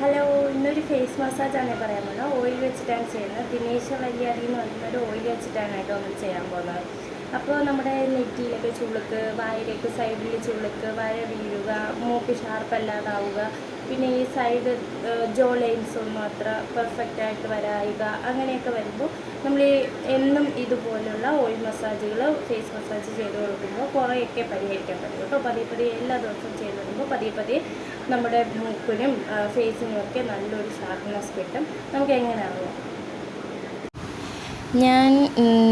Hello, ഇന്നൊരു face മസാജാണ് പറയാൻ പോകുന്നത്. ഓയിൽ വെച്ചിട്ടാണ് ചെയ്യുന്നത്. ദിനേശ വല്യാടി എന്ന് പറയുന്നൊരു ഓയിൽ വെച്ചിട്ടാണ് കേട്ടോ നമ്മൾ ചെയ്യാൻ പോകുന്നത്. അപ്പോൾ നമ്മുടെ നെറ്റിയിലൊക്കെ ചുളുക്ക്, വായിലേക്ക് സൈഡിൽ ചുളുക്ക്, വര വീഴുക, മൂക്ക് ഷാർപ്പല്ലാതാവുക, പിന്നെ ഈ സൈഡ് ജോ ലൈൻസ് ഒന്നും അത്ര പെർഫെക്റ്റായിട്ട് വരായിക, അങ്ങനെയൊക്കെ വരുമ്പോൾ നമ്മൾ എന്നും ഇതുപോലുള്ള ഓയിൽ മസാജുകൾ, ഫേസ് മസാജ് ചെയ്ത് കൊടുക്കുമ്പോൾ കുറേയൊക്കെ പരിഹരിക്കാൻ പറ്റും കേട്ടോ. പതിയെ പതിയെ എല്ലാ ദിവസവും ചെയ്ത് വരുമ്പോൾ പതിയെ പതിയെ നമ്മുടെ മൂക്കിനും ഫേസിനും ഒക്കെ നല്ലൊരു ഷാർപ്പ്നെസ് കിട്ടും. നമുക്ക് എങ്ങനെയാണോ ഞാൻ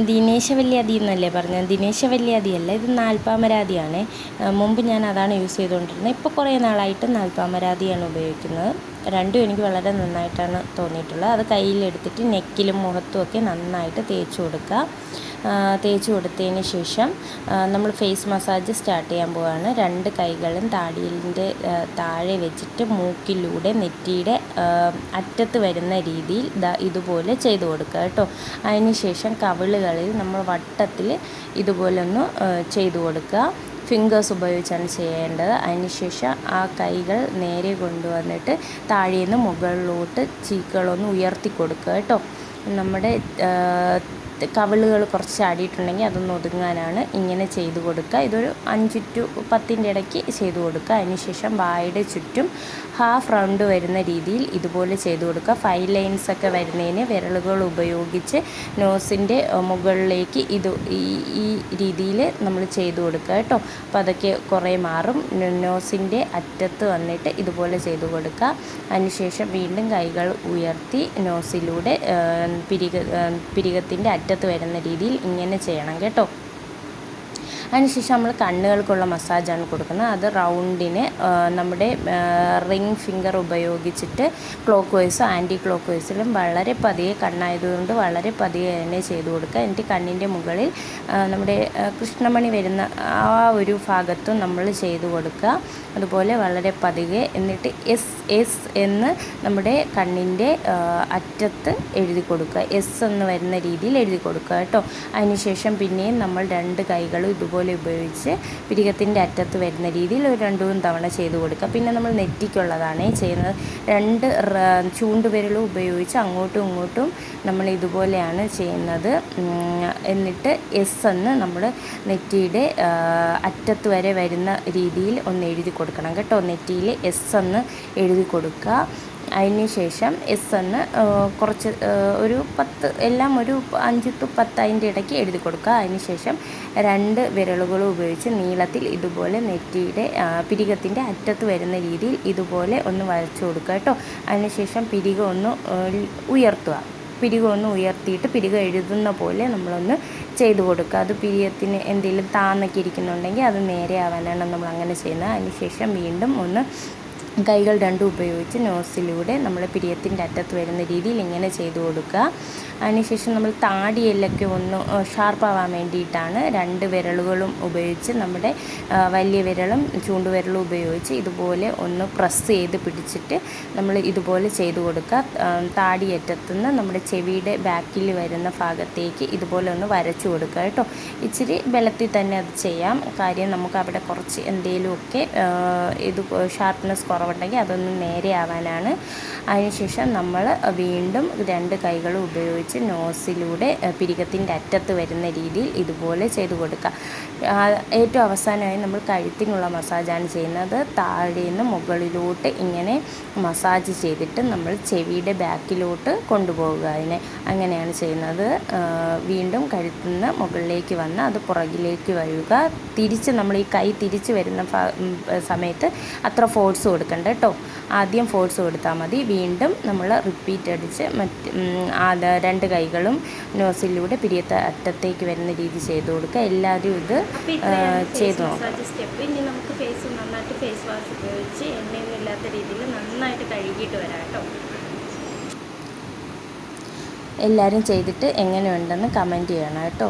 ദിനേശവല്യാതി എന്നല്ലേ പറഞ്ഞത്. ദിനേശവല്യാതിയല്ല, ഇത് നാൽപ്പാമരാതിയാണ്. മുമ്പ് ഞാൻ അതാണ് യൂസ് ചെയ്തുകൊണ്ടിരുന്നത്. ഇപ്പോൾ കുറേ നാളായിട്ട് നാൽപ്പാമരാതിയാണ് ഉപയോഗിക്കുന്നത്. രണ്ടും എനിക്ക് വളരെ നന്നായിട്ടാണ് തോന്നിയിട്ടുള്ളത്. അത് കയ്യിലെടുത്തിട്ട് നെക്കിലും മുഖത്തും ഒക്കെ നന്നായിട്ട് തേച്ച് കൊടുക്കുക. തേച്ച് കൊടുത്തതിന് ശേഷം നമ്മൾ ഫേസ് മസാജ് സ്റ്റാർട്ട് ചെയ്യാൻ പോവുകയാണ്. രണ്ട് കൈകളും താടിയിലിൻ്റെ താഴെ വെച്ചിട്ട് മൂക്കിലൂടെ നെറ്റിയുടെ അറ്റത്ത് വരുന്ന രീതിയിൽ ഇതുപോലെ ചെയ്ത് കൊടുക്കുക കേട്ടോ. അതിനുശേഷം കവിളുകളിൽ നമ്മൾ വട്ടത്തിൽ ഇതുപോലെ ഒന്ന് ചെയ്ത് കൊടുക്കുക. ഫിംഗേഴ്സ് ഉപയോഗിച്ചാണ് ചെയ്യേണ്ടത്. അതിനുശേഷം ആ കൈകൾ നേരെ കൊണ്ടുവന്നിട്ട് താഴേന്ന് മുകളിലോട്ട് ചീക്കുകളൊന്ന് ഉയർത്തി കൊടുക്കുക കേട്ടോ. നമ്മുടെ കവിളുകൾ കുറച്ച് ചാടിയിട്ടുണ്ടെങ്കിൽ അതൊന്ന് ഒതുങ്ങാനാണ് ഇങ്ങനെ ചെയ്ത് കൊടുക്കുക. ഇതൊരു 5 to 10 ഇടയ്ക്ക് ചെയ്ത് കൊടുക്കുക. അതിനുശേഷം വായുടെ ചുറ്റും ഹാഫ് റൗണ്ട് വരുന്ന രീതിയിൽ ഇതുപോലെ ചെയ്ത് കൊടുക്കുക. 5 ലൈൻസ് ഒക്കെ വരുന്നതിന് വിരലുകൾ ഉപയോഗിച്ച് നോസിൻ്റെ മുകളിലേക്ക് ഈ രീതിയിൽ നമ്മൾ ചെയ്ത് കൊടുക്കുക കേട്ടോ. അപ്പോൾ അതൊക്കെ കുറേ മാറും. നോസിൻ്റെ അറ്റത്ത് വന്നിട്ട് ഇതുപോലെ ചെയ്ത് കൊടുക്കുക. അതിനുശേഷം വീണ്ടും കൈകൾ ഉയർത്തി നോസിലൂടെ പിരികത്തിൻ്റെ അറ്റത്ത് വരുന്ന രീതിയിൽ ഇങ്ങനെ ചെയ്യണം കേട്ടോ. അതിനുശേഷം നമ്മൾ കണ്ണുകൾക്കുള്ള മസാജാണ് കൊടുക്കുന്നത്. അത് റൗണ്ടിന് നമ്മുടെ റിംഗ് ഫിംഗർ ഉപയോഗിച്ചിട്ട് ക്ലോക്ക് വൈസും ആൻറ്റി ക്ലോക്ക് വൈസിലും വളരെ പതിയെ, കണ്ണായതുകൊണ്ട് വളരെ പതിയെ തന്നെ ചെയ്ത് കൊടുക്കുക. എന്നിട്ട് കണ്ണിൻ്റെ മുകളിൽ നമ്മുടെ കൃഷ്ണമണി വരുന്ന ആ ഒരു ഭാഗത്തും നമ്മൾ ചെയ്ത് കൊടുക്കുക. അതുപോലെ വളരെ പതിയെ. എന്നിട്ട് എസ് എന്ന് നമ്മുടെ കണ്ണിൻ്റെ അറ്റത്ത് എഴുതി കൊടുക്കുക. എസ് എന്ന് വരുന്ന രീതിയിൽ എഴുതി കൊടുക്കുക കേട്ടോ. അതിനുശേഷം പിന്നെയും നമ്മൾ രണ്ട് കൈകളും ഇതുപോലെ ഉപയോഗിച്ച് പിരികത്തിൻ്റെ അറ്റത്ത് വരുന്ന രീതിയിൽ ഒരു 2-3 തവണ ചെയ്ത് കൊടുക്കുക. പിന്നെ നമ്മൾ നെറ്റിക്കുള്ളതാണ് ചെയ്യുന്നത്. 2 ചൂണ്ടുവിരലും ഉപയോഗിച്ച് അങ്ങോട്ടും ഇങ്ങോട്ടും നമ്മൾ ഇതുപോലെയാണ് ചെയ്യുന്നത്. എന്നിട്ട് എസ് എന്ന് നമ്മൾ നെറ്റിയുടെ അറ്റത്ത് വരെ വരുന്ന രീതിയിൽ ഒന്ന് എഴുതി കൊടുക്കണം കേട്ടോ. നെറ്റിയിൽ എസ് എന്ന് എഴുതി കൊടുക്കുക. അതിനുശേഷം എസ് എന്ന് കുറച്ച് ഒരു 10, എല്ലാം ഒരു 5 to 10 അതിൻ്റെ ഇടയ്ക്ക് എഴുതി കൊടുക്കുക. അതിനുശേഷം 2 വിരലുകളും ഉപയോഗിച്ച് നീളത്തിൽ ഇതുപോലെ നെറ്റിയുടെ പിരികത്തിൻ്റെ അറ്റത്ത് വരുന്ന രീതിയിൽ ഇതുപോലെ ഒന്ന് വരച്ചു കൊടുക്കുക കേട്ടോ. അതിനുശേഷം പിരികം ഒന്ന് ഉയർത്തുക. പിരികം ഒന്ന് ഉയർത്തിയിട്ട് പിരികം എഴുതുന്ന പോലെ നമ്മളൊന്ന് ചെയ്ത് കൊടുക്കുക. അത് പിരികത്തിന് എന്തെങ്കിലും താന്നൊക്കെ ഇരിക്കുന്നുണ്ടെങ്കിൽ അത് നേരെ ആവാനാണ് നമ്മൾ അങ്ങനെ ചെയ്യുന്നത്. അതിനുശേഷം വീണ്ടും ഒന്ന് കൈകൾ രണ്ടും ഉപയോഗിച്ച് നോസിലൂടെ നമ്മൾ പിരിയത്തിൻ്റെ അറ്റത്ത് വരുന്ന രീതിയിൽ ഇങ്ങനെ ചെയ്ത് കൊടുക്കുക. അതിനുശേഷം നമ്മൾ താടിയെല്ലൊക്കെ ഒന്ന് ഷാർപ്പാവാൻ വേണ്ടിയിട്ടാണ് 2 വിരലുകളും ഉപയോഗിച്ച് നമ്മുടെ വലിയ വിരലും ചൂണ്ടുവിരലും ഉപയോഗിച്ച് ഇതുപോലെ ഒന്ന് പ്രസ് ചെയ്ത് പിടിച്ചിട്ട് നമ്മൾ ഇതുപോലെ ചെയ്ത് കൊടുക്കുക. താടിയറ്റത്തുനിന്ന് നമ്മുടെ ചെവിയുടെ ബാക്കിൽ വരുന്ന ഭാഗത്തേക്ക് ഇതുപോലെ ഒന്ന് വരച്ചു കൊടുക്കുക കേട്ടോ. ഇച്ചിരി ബലത്തിൽ തന്നെ അത് ചെയ്യാം. കാര്യം നമുക്ക് അവിടെ കുറച്ച് എന്തെങ്കിലുമൊക്കെ ഇത് ഷാർപ്പ്നെസ് കുറവുണ്ടെങ്കിൽ അതൊന്ന് നേരെ ആവാനാണ്. അതിനുശേഷം നമ്മൾ വീണ്ടും 2 കൈകളും ഉപയോഗിച്ച് നോസിലൂടെ പിരികത്തിൻ്റെ അറ്റത്ത് വരുന്ന രീതിയിൽ ഇതുപോലെ ചെയ്ത് കൊടുക്കുക. ഏറ്റവും അവസാനമായി നമ്മൾ കഴുത്തിനുള്ള മസാജാണ് ചെയ്യുന്നത്. താഴേന്ന് മുകളിലോട്ട് ഇങ്ങനെ മസാജ് ചെയ്തിട്ട് നമ്മൾ ചെവിയുടെ ബാക്കിലോട്ട് കൊണ്ടുപോകുക. അങ്ങനെയാണ് ചെയ്യുന്നത്. വീണ്ടും കഴുത്തിൽ നിന്ന് മുകളിലേക്ക് വന്ന് അത് പുറകിലേക്ക് വരിക. തിരിച്ച് നമ്മൾ ഈ കൈ തിരിച്ച് വരുന്ന സമയത്ത് അത്ര ഫോഴ്സ് കൊടുക്കണ്ട കേട്ടോ. ആദ്യം ഫോഴ്സ് കൊടുത്താൽ മതി. വീണ്ടും നമ്മൾ റിപ്പീറ്റ് അടിച്ച് 2 കൈകളും നോസിലൂടെ പിരിയത്തെ അറ്റത്തേക്ക് വരുന്ന രീതി ചെയ്ത് കൊടുക്കുക. എല്ലാവരും ഇത് ചെയ്ത് നോക്കാം. സ്റ്റെപ്പ് ഇനി നമുക്ക് ഫേസ് നന്നായിട്ട് ഫേസ് വാഷ് ഉപയോഗിച്ച് എണ്ണയൊന്നും ഇല്ലാത്ത രീതിയിൽ നന്നായിട്ട് കഴുകിയിട്ട് വരാം കേട്ടോ. എല്ലാവരും ചെയ്തിട്ട് എങ്ങനെയുണ്ടെന്ന് കമൻറ്റ് ചെയ്യണം കേട്ടോ.